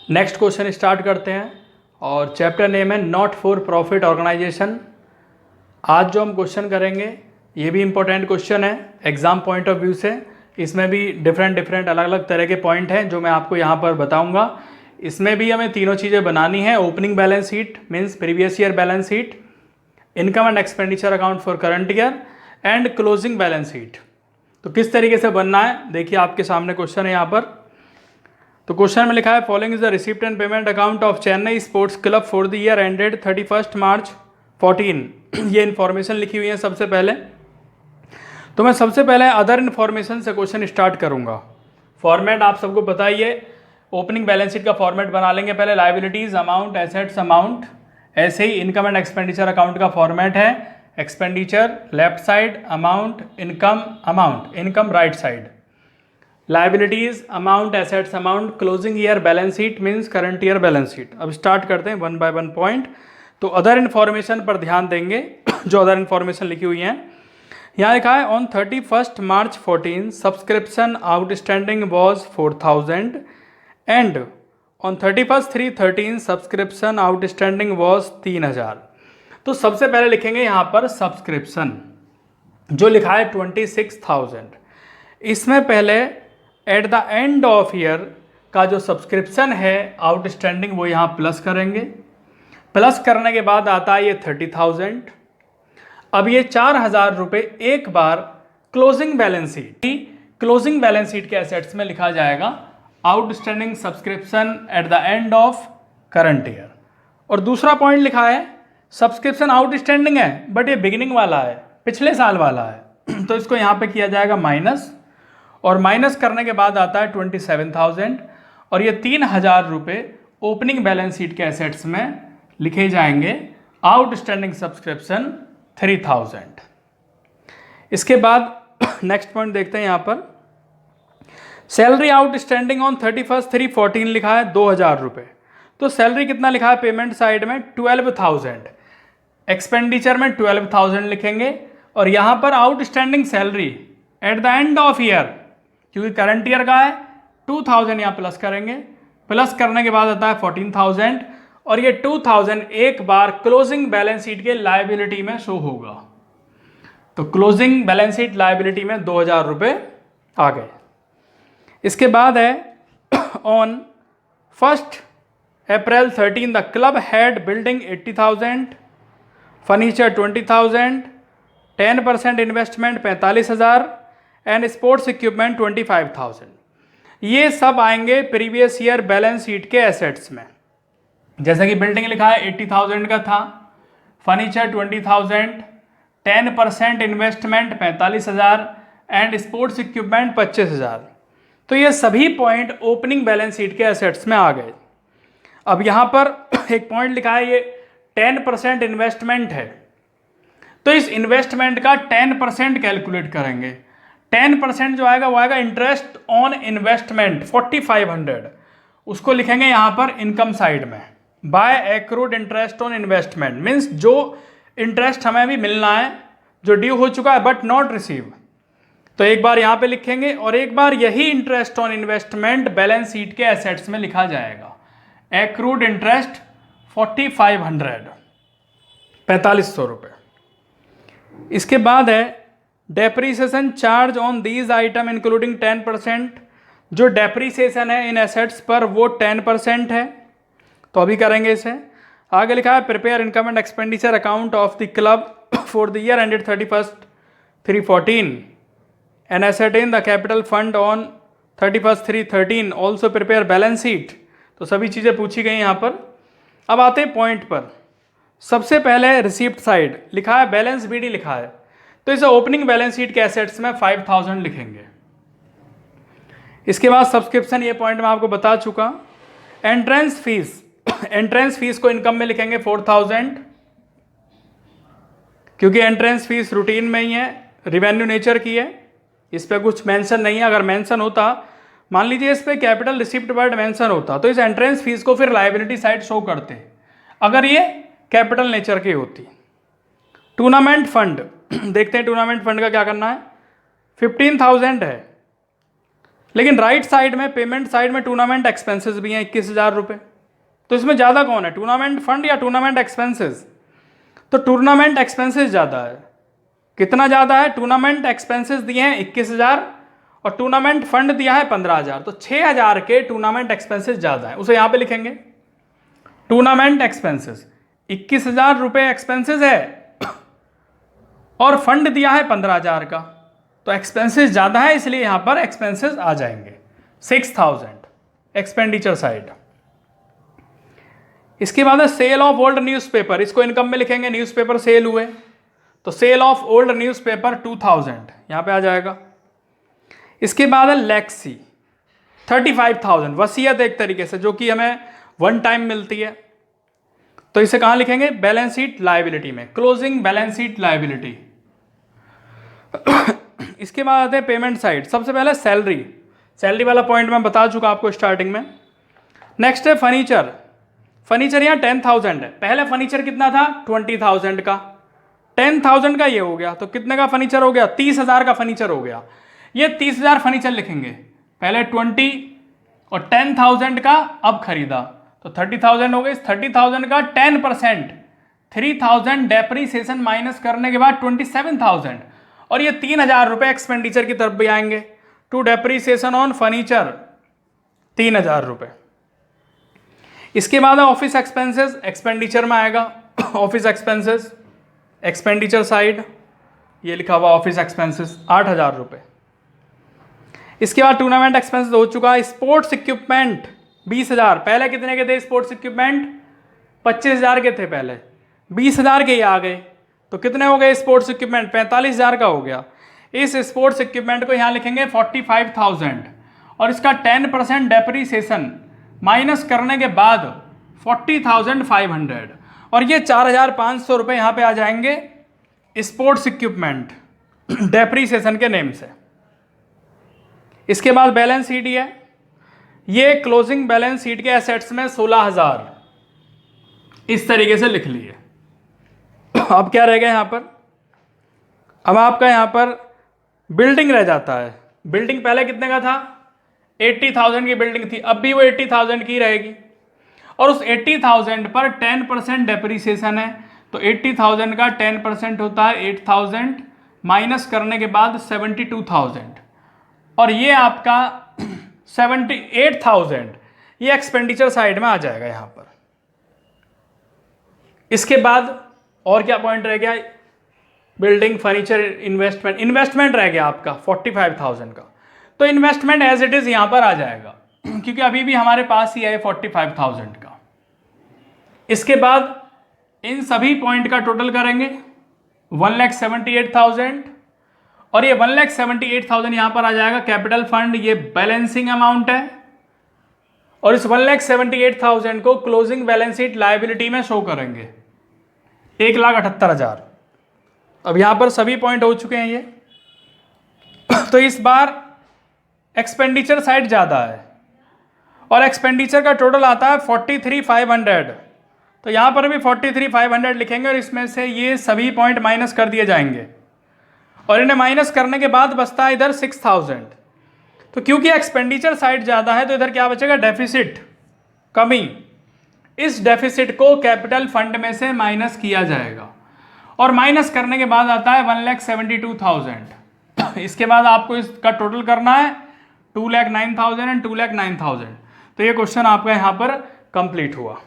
Next question start करते हैं और चैप्टर नेम है नॉट फॉर प्रॉफिट ऑर्गेनाइजेशन। आज जो हम क्वेश्चन करेंगे ये भी इम्पोर्टेंट क्वेश्चन है एग्जाम पॉइंट ऑफ व्यू से। इसमें भी डिफरेंट अलग अलग तरह के पॉइंट हैं जो मैं आपको यहाँ पर बताऊँगा। इसमें भी हमें तीनों चीज़ें बनानी है। Opening balance sheet means previous year balance sheet, income and expenditure account for current year and closing balance sheet. तो किस तरीके से बनना है देखिए, आपके सामने क्वेश्चन है यहाँ पर। तो क्वेश्चन में लिखा है following is the receipt and payment account of Chennai sports club for the year ended 31 मार्च 14। ये इन्फॉर्मेशन लिखी हुई है सबसे पहले। तो मैं सबसे पहले अदर इन्फॉर्मेशन से क्वेश्चन स्टार्ट करूंगा। फॉर्मेट आप सबको बताइए, ओपनिंग बैलेंस शीट का फॉर्मेट बना लेंगे पहले। Liabilities amount, assets amount. ऐसे ही इनकम एंड एक्सपेंडिचर अकाउंट का फॉर्मेट है expenditure left side, amount income, amount income right side. Liabilities amount, assets amount, closing year balance sheet means current year balance sheet. अब start करते हैं one by one point. तो other information पर ध्यान देंगे जो अदर इन्फॉर्मेशन लिखी हुई है। यहाँ लिखा है on 31 March 14 subscription outstanding was 4000 and on 31/3/13 subscription outstanding was 3000। तो सबसे पहले लिखेंगे यहाँ पर सब्सक्रिप्शन जो लिखा है 26,000। इसमें पहले eight the end of year का जो सब्सक्रिप्शन है आउटस्टैंडिंग वो यहाँ प्लस करेंगे। प्लस करने के बाद आता है ये 30,000। अब ये 4,000 रुपये एक बार closing balance sheet, closing balance sheet के एसेट्स में लिखा जाएगा outstanding subscription at the end of current year. और दूसरा पॉइंट लिखा है सब्सक्रिप्शन आउटस्टैंडिंग है बट ये बिगिनिंग वाला है, पिछले साल वाला है। तो इसको यहाँ पे किया जाएगा माइनस, और माइनस करने के बाद आता है 27,000 और ये 3,000 रुपये ओपनिंग बैलेंस शीट के एसेट्स में लिखे जाएंगे आउटस्टैंडिंग सब्सक्रिप्शन 3,000। इसके बाद नेक्स्ट पॉइंट देखते हैं यहाँ पर सैलरी आउटस्टैंडिंग ऑन 31/3/14 लिखा है 2,000 रुपये। तो सैलरी कितना लिखा है पेमेंट साइड में 12,000, एक्सपेंडिचर में 12,000 लिखेंगे। और यहाँ पर outstanding salary eight the end of year क्योंकि करंट ईयर का है 2,000 यहाँ प्लस करेंगे। प्लस करने के बाद आता है 14,000 और ये 2,000 एक बार क्लोजिंग बैलेंस शीट के लायबिलिटी में शो होगा। तो क्लोजिंग बैलेंस शीट लायबिलिटी में 2,000 रुपये आ गए। इसके बाद है on 1 April 13 the club had building 80,000, furniture 20,000, 10% investment 45,000 and sports equipment 25,000। ये सब आएंगे प्रीवियस ईयर बैलेंस शीट के एसेट्स में। जैसे कि बिल्डिंग लिखा है 80,000 का था, furniture 20,000, 10% investment 45,000 and sports equipment 25,000। तो ये सभी पॉइंट ओपनिंग बैलेंस शीट के एसेट्स में आ गए। अब यहाँ पर एक पॉइंट लिखा है ये 10% इन्वेस्टमेंट है, तो इस इन्वेस्टमेंट का 10% कैलकुलेट करेंगे। 10% जो आएगा वो आएगा इंटरेस्ट ऑन इन्वेस्टमेंट 4,500, उसको लिखेंगे यहाँ पर इनकम साइड में by accrued interest on investment means जो इंटरेस्ट हमें अभी मिलना है जो ड्यू हो चुका है बट नॉट रिसीव। तो एक बार यहाँ पे लिखेंगे और एक बार यही interest on investment balance sheet के एसेट्स में लिखा जाएगा एक्रूड इंटरेस्ट 4,500, 4,500 रुपये। इसके बाद है depreciation charge on these item including 10%। जो डेप्रीसिएशन है इन एसेट्स पर वो 10% है, तो अभी करेंगे इसे। आगे लिखा है prepare income and expenditure account of the club for the year ended 31/3/14 and एसेटेन the capital fund on 31/3/13 also prepare balance sheet. तो सभी चीज़ें पूछी गई यहाँ पर। अब आते हैं पॉइंट पर। सबसे पहले रिसीप्ट साइड लिखा है बैलेंस बीडी लिखा है, तो इसे ओपनिंग बैलेंस शीट के एसेट्स में 5,000 लिखेंगे। इसके बाद सब्सक्रिप्शन, ये पॉइंट मैं आपको बता चुका। एंट्रेंस फीस, एंट्रेंस फीस को इनकम में लिखेंगे 4,000 क्योंकि एंट्रेंस फीस रूटीन में ही है, रिवेन्यू नेचर की है, इस पर कुछ मेंशन नहीं है। अगर मेंशन होता, मान लीजिए इस पर कैपिटल रिसिप्ट वर्ड मेंशन होता, तो इस एंट्रेंस फीस को फिर लायबिलिटी साइड शो करते अगर ये कैपिटल नेचर की होती। टूर्नामेंट फंड देखते हैं टूर्नामेंट फंड का क्या करना है। 15,000 है, लेकिन राइट साइड में पेमेंट साइड में टूर्नामेंट एक्सपेंसेस भी हैं 21,000 रुपये। तो इसमें ज़्यादा कौन है, टूर्नामेंट फंड या टूर्नामेंट एक्सपेंसेस? तो टूर्नामेंट एक्सपेंसेस ज़्यादा है। कितना ज़्यादा है? टूर्नामेंट एक्सपेंसेस दिए हैं 21,000 और टूर्नामेंट फंड दिया है 15,000, तो 6,000 के टूर्नामेंट एक्सपेंसेस ज़्यादा है। उसे यहाँ पे लिखेंगे टूर्नामेंट एक्सपेंसेस 21,000 रुपये एक्सपेंसेस है और फंड दिया है 15,000 का, तो एक्सपेंसेस ज़्यादा है, इसलिए यहाँ पर एक्सपेंसेस आ जाएंगे 6,000 एक्सपेंडिचर साइड। इसके बाद है सेल ऑफ ओल्ड न्यूज़पेपर, इसको इनकम में लिखेंगे, न्यूज़पेपर सेल हुए तो सेल ऑफ ओल्ड न्यूज़पेपर 2,000 यहाँ पे आ जाएगा। इसके बाद है लेक्सी 35,000, वसीयत एक तरीके से जो कि हमें वन टाइम मिलती है, तो इसे कहाँ लिखेंगे? बैलेंस शीट लायबिलिटी में, क्लोजिंग बैलेंस शीट लायबिलिटी। इसके बाद आते हैं पेमेंट साइड। सबसे पहले सैलरी, सैलरी वाला पॉइंट मैं बता चुका आपको स्टार्टिंग में। नेक्स्ट है फर्नीचर, फर्नीचर यहाँ 10,000 है। पहले फर्नीचर कितना था? 20,000 का, 10,000 का ये हो गया, तो कितने का फर्नीचर हो गया? 30,000 का फर्नीचर हो गया। ये 30,000 फर्नीचर लिखेंगे, पहले 20 और 10,000 का अब खरीदा तो 30,000 हो गए। इस 30,000 का 10% 3,000 डेप्रीसिएशन माइनस करने के बाद 27,000 और ये 3,000 रुपये एक्सपेंडिचर की तरफ भी आएंगे। टू डेप्रीसिएशन ऑन फर्नीचर 3,000 रुपये। इसके बाद ऑफिस एक्सपेंसेस, एक्सपेंडिचर में आएगा ऑफिस एक्सपेंसेस, एक्सपेंडिचर साइड ये लिखा हुआ ऑफिस एक्सपेंसेस 8,000 रुपये। इसके बाद टूर्नामेंट एक्सपेंसेस हो चुका। स्पोर्ट्स इक्विपमेंट 20,000, पहले कितने के थे स्पोर्ट्स इक्विपमेंट? 25,000 के थे पहले, 20,000 के ही आ गए, तो कितने हो गए स्पोर्ट्स इक्विपमेंट? 45,000 का हो गया। इस स्पोर्ट्स इक्विपमेंट को यहाँ लिखेंगे 45,000 और इसका 10% डेप्रीसिएशन माइनस करने के बाद 40,500 और ये 4,500 रुपये यहाँ पे आ जाएंगे स्पोर्ट्स इक्विपमेंट डेप्रीसिएशन के नेम से। इसके बाद बैलेंस शीट है, ये क्लोजिंग बैलेंस शीट के एसेट्स में 16,000 इस तरीके से लिख लिए। अब क्या रह गया यहाँ पर? अब आपका यहाँ पर बिल्डिंग रह जाता है। बिल्डिंग पहले कितने का था? 80,000 की बिल्डिंग थी, अब भी वो 80,000 की रहेगी और उस 80,000 पर 10% डेप्रीसिएशन है, तो 80,000 का 10% होता है 8,000 माइनस करने के बाद 72,000 और ये आपका 78,000 ये एक्सपेंडिचर साइड में आ जाएगा यहाँ पर। इसके बाद और क्या पॉइंट रह गया? बिल्डिंग, फर्नीचर, इन्वेस्टमेंट, इन्वेस्टमेंट रह गया आपका 45,000 का, तो इन्वेस्टमेंट एज इट इज यहाँ पर आ जाएगा क्योंकि अभी भी हमारे पास ही है 45,000 का। इसके बाद इन सभी पॉइंट का टोटल करेंगे 1,78,000 और ये 1,78,000 यहाँ पर आ जाएगा कैपिटल फंड, ये बैलेंसिंग अमाउंट है और इस 1,78,000 को क्लोजिंग बैलेंस शीट लायबिलिटी में शो करेंगे 1,78,000। अब यहाँ पर सभी पॉइंट हो चुके हैं ये तो इस बार एक्सपेंडिचर साइड ज़्यादा है और एक्सपेंडिचर का टोटल आता है 43,500, तो यहाँ पर भी 43,500 लिखेंगे और इसमें से ये सभी पॉइंट माइनस कर दिए जाएंगे और इन्हें माइनस करने के बाद बचता है इधर 6,000। तो क्योंकि एक्सपेंडिचर साइड ज़्यादा है तो इधर क्या बचेगा? डेफिसिट, कमी। इस डेफिसिट को कैपिटल फंड में से माइनस किया जाएगा और माइनस करने के बाद आता है 1,72,000। इसके बाद आपको इसका टोटल करना है 2,09,000 एंड 2,09,000। तो ये क्वेश्चन आपका यहाँ पर कंप्लीट हुआ।